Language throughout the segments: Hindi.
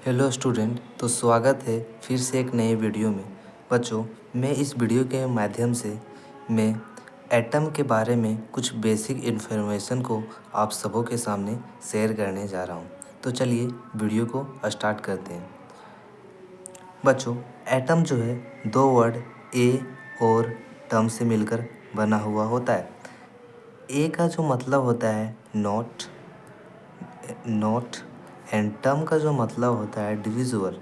हेलो स्टूडेंट, तो स्वागत है फिर से एक नए वीडियो में। बच्चों, मैं इस वीडियो के माध्यम से मैं एटम के बारे में कुछ बेसिक इन्फॉर्मेशन को आप सबों के सामने शेयर करने जा रहा हूं। तो चलिए वीडियो को स्टार्ट करते हैं। बच्चों, एटम जो है दो वर्ड ए और टर्म से मिलकर बना हुआ होता है। ए का जो मतलब होता है नॉट एंड टर्म का जो मतलब होता है डिविजिबल।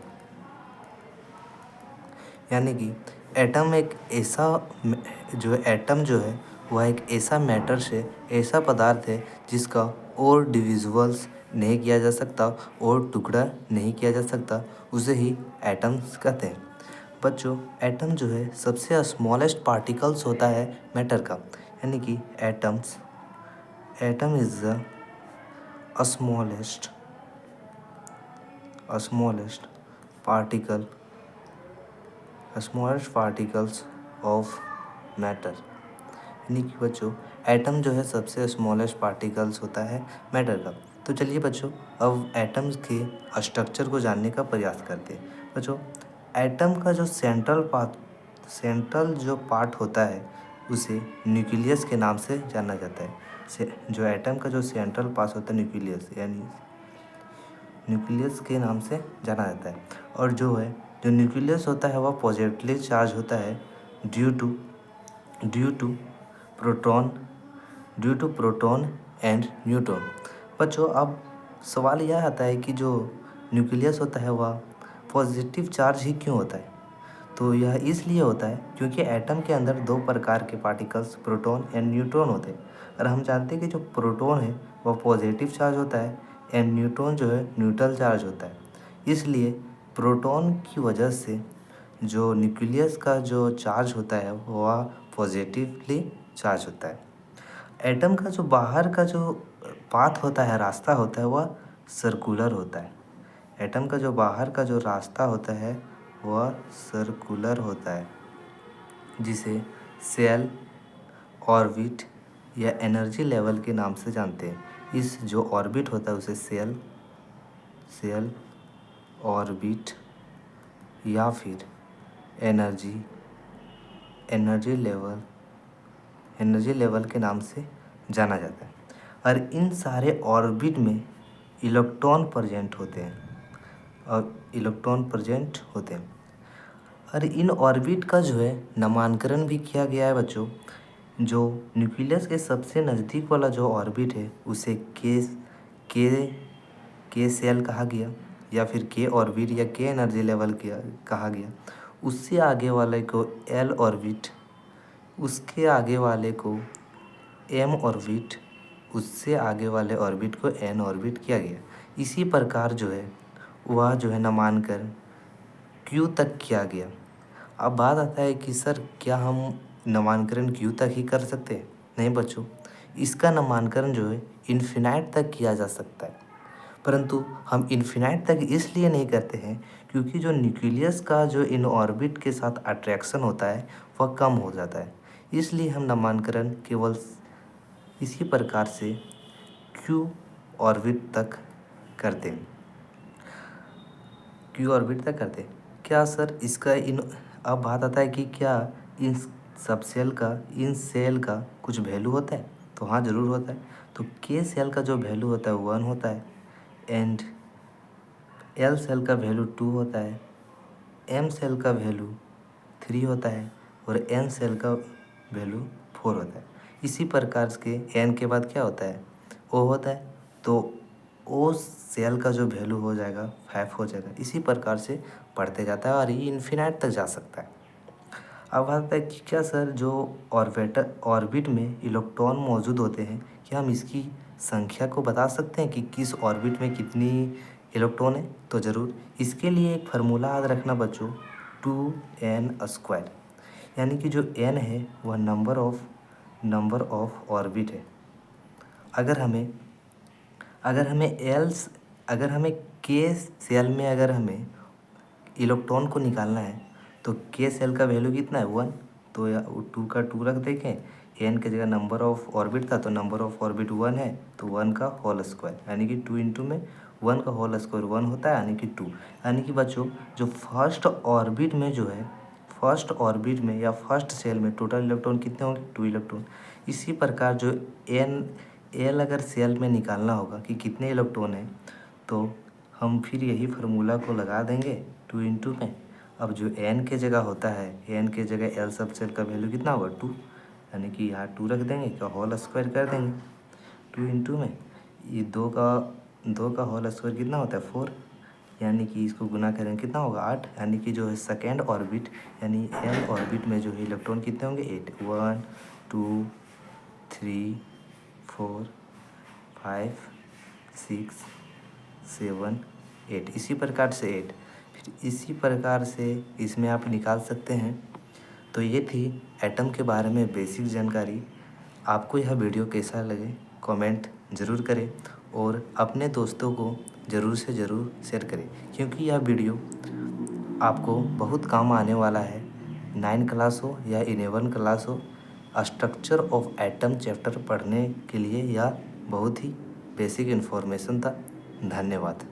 यानी कि एटम एक ऐसा एटम जो है वह एक ऐसा मैटर से ऐसा पदार्थ है जिसका और डिविजिबल्स नहीं किया जा सकता और टुकड़ा नहीं किया जा सकता, उसे ही एटम्स कहते हैं। बच्चों, एटम जो है सबसे स्मॉलेस्ट पार्टिकल्स होता है मैटर का। यानी कि atom is the smallest particle particles of matter. यानी कि बच्चों, एटम जो है सबसे स्मॉलेस्ट पार्टिकल्स होता है मैटर का। तो चलिए बच्चों, अब एटम्स के स्ट्रक्चर को जानने का प्रयास करते हैं। बच्चों, एटम का जो सेंट्रल जो पार्ट होता है उसे न्यूक्लियस के नाम से जाना जाता है। जो एटम का जो सेंट्रल पार्ट होता है न्यूक्लियस, यानी न्यूक्लियस के नाम से जाना जाता है। और जो न्यूक्लियस होता है वह पॉजिटिवली चार्ज होता है due to proton and neutron. बच्चों, अब सवाल यह आता है कि जो न्यूक्लियस होता है वह पॉजिटिव चार्ज ही क्यों होता है। तो यह इसलिए होता है क्योंकि एटम के अंदर दो प्रकार के पार्टिकल्स प्रोटॉन एंड न्यूट्रॉन होते हैं। और हम जानते हैं कि जो प्रोटॉन है वह पॉजिटिव चार्ज होता है एंड न्यूट्रॉन जो है न्यूट्रल चार्ज होता है। इसलिए प्रोटॉन की वजह से जो न्यूक्लियस का जो चार्ज होता है वह पॉजिटिवली चार्ज होता है। एटम का जो बाहर का जो पाथ होता है, रास्ता होता है, वह सर्कुलर होता है। एटम का जो बाहर का जो रास्ता होता है वह सर्कुलर होता है, जिसे सेल ऑर्बिट या एनर्जी लेवल के नाम से जानते हैं। इस जो ऑर्बिट होता है उसे सेल ऑर्बिट या फिर एनर्जी लेवल के नाम से जाना जाता है। और इन सारे ऑर्बिट में इलेक्ट्रॉन प्रेजेंट होते हैं। और इन ऑर्बिट का जो है नामकरण भी किया गया है बच्चों। जो न्यूक्लियस के सबसे नज़दीक वाला जो ऑर्बिट है उसे के सेल कहा गया, या फिर के ऑर्बिट या के एनर्जी लेवल कहा गया। उससे आगे वाले को एल ऑर्बिट, उसके आगे वाले को एम ऑर्बिट, उससे आगे वाले ऑर्बिट को एन ऑर्बिट किया गया। इसी प्रकार जो है वह जो है नामांकन क्यू तक किया गया। अब बात आता है कि सर क्या हम नामांकन क्यू तक ही कर सकते हैं? नहीं बच्चों, इसका नामांकन जो है इन्फिनाइट तक किया जा सकता है। परंतु हम इन्फिनाइट तक इसलिए नहीं करते हैं क्योंकि जो न्यूक्लियस का जो इन ऑर्बिट के साथ अट्रैक्शन होता है वह कम हो जाता है। इसलिए हम नामांकन केवल इसी प्रकार से क्यू ऑर्बिट तक करते हैं। क्या सर इसका अब बात आता है कि क्या इन सेल का कुछ वैल्यू होता है? तो हाँ, ज़रूर होता है। तो के सेल का जो वैल्यू होता है 1 होता है एंड एल सेल का वैल्यू 2 होता है, एम सेल का वैल्यू 3 होता है और एन सेल का वैल्यू 4 होता है। इसी प्रकार के एन के बाद क्या होता है? ओ होता है। तो ओ सेल का जो वैल्यू हो जाएगा 5 हो जाएगा। इसी प्रकार से बढ़ते जाता है और ये इन्फिनाइट तक जा सकता है। अब आता है कि क्या सर जो ऑर्बिट में इलेक्ट्रॉन मौजूद होते हैं, क्या हम इसकी संख्या को बता सकते हैं कि किस ऑर्बिट में कितनी इलेक्ट्रॉन है? तो ज़रूर। इसके लिए एक फार्मूला याद रखना बच्चों, 2n²। यानी कि जो n है वह नंबर ऑफ ऑर्बिट है। अगर हमें के सेल में अगर हमें इलेक्ट्रॉन को निकालना है तो के सेल का वैल्यू कितना है? 1। तो 2 का 2 रख देखें, एन की जगह नंबर ऑफ ऑर्बिट था तो नंबर ऑफ ऑर्बिट 1 है तो 1 का होल स्क्वायर, यानी कि 2 × में 1 का होल स्क्वायर 1 होता है यानी कि 2। यानी कि बच्चों जो फर्स्ट ऑर्बिट में जो है, फर्स्ट ऑर्बिट में या फर्स्ट सेल में टोटल इलेक्ट्रॉन कितने होंगे, 2 इलेक्ट्रॉन। इसी प्रकार जो एल अगर सेल में निकालना होगा कि कितने इलेक्ट्रॉन हैं, तो हम फिर यही फार्मूला को लगा देंगे 2 इंटू में। अब जो एन के जगह होता है, एन के जगह एल सब सेल का वैल्यू कितना होगा, 2, यानी कि यहाँ 2 रख देंगे, का होल स्क्वायर कर देंगे 2 इंटू में। ये 2 का होल स्क्वायर कितना होता है, 4, यानी कि इसको गुना करेंगे कितना होगा, 8। यानी कि जो है सेकेंड ऑर्बिट यानी एल ऑर्बिट में जो है इलेक्ट्रॉन कितने होंगे, 8। 1 2 3 4 5 6 7 8, इसी प्रकार से 8। फिर इसी प्रकार से इसमें आप निकाल सकते हैं। तो ये थी एटम के बारे में बेसिक जानकारी। आपको यह वीडियो कैसा लगे कमेंट ज़रूर करें और अपने दोस्तों को ज़रूर से ज़रूर शेयर करें, क्योंकि यह वीडियो आपको बहुत काम आने वाला है। 9 क्लास हो या 11 क्लास हो, स्ट्रक्चर ऑफ एटम चैप्टर पढ़ने के लिए यह बहुत ही बेसिक इन्फॉर्मेशन था। धन्यवाद।